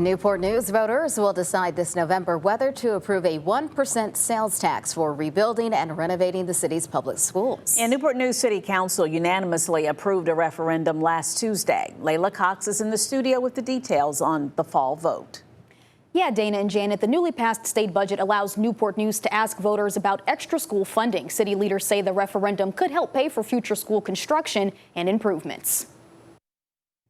Newport News voters will decide this November whether to approve a 1% sales tax for rebuilding and renovating the city's public schools. And Newport News City Council unanimously approved a referendum last Tuesday. Leila Cox is in the studio with the details on the fall vote. Yeah, Dana and Janet, the newly passed state budget allows Newport News to ask voters about extra school funding. City leaders say the referendum could help pay for future school construction and improvements.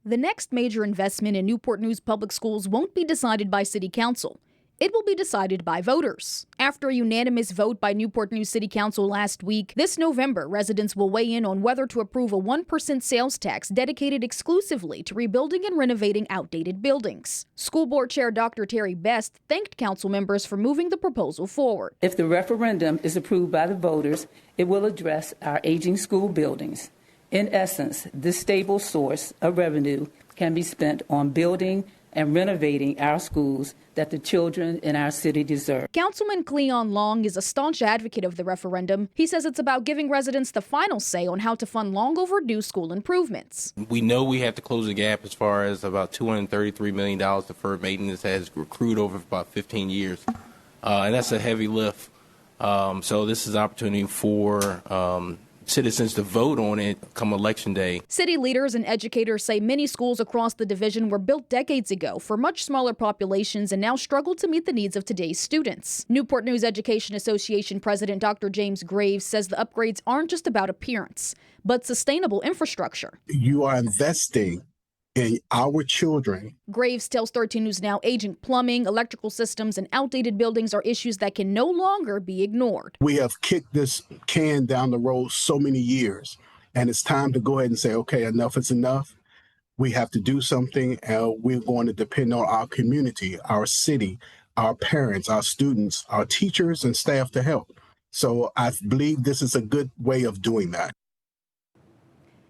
The next major investment in Newport News public schools won't be decided by City Council. It will be decided by voters. After a unanimous vote by Newport News City Council last week, this November, residents will weigh in on whether to approve a 1% sales tax dedicated exclusively to rebuilding and renovating outdated buildings. School Board Chair Dr. Terry Best thanked council members for moving the proposal forward. If the referendum is approved by the voters, it will address our aging school buildings. In essence, this stable source of revenue can be spent on building and renovating our schools that the children in our city deserve. Councilman Cleon Long is a staunch advocate of the referendum. He says it's about giving residents the final say on how to fund long overdue school improvements. We know we have to close the gap as far as about $233 million deferred maintenance has accrued over about 15 years. And that's a heavy lift. So this is an opportunity for citizens to vote on it come Election Day. City leaders and educators say many schools across the division were built decades ago for much smaller populations and now struggle to meet the needs of today's students. Newport News Education Association President Dr. James Graves says the upgrades aren't just about appearance, but sustainable infrastructure. You are investing in our children. Graves tells 13 News Now aging plumbing, electrical systems, and outdated buildings are issues that can no longer be ignored. We have kicked this can down the road so many years, and it's time to go ahead and say, okay, enough is enough. We have to do something, and we're going to depend on our community, our city, our parents, our students, our teachers, and staff to help. So I believe this is a good way of doing that.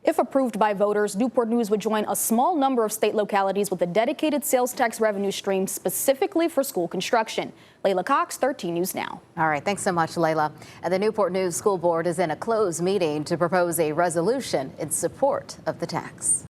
If approved by voters, Newport News would join a small number of state localities with a dedicated sales tax revenue stream specifically for school construction. Leila Cox, 13 News Now. All right, thanks so much, Leila. And the Newport News School Board is in a closed meeting to propose a resolution in support of the tax.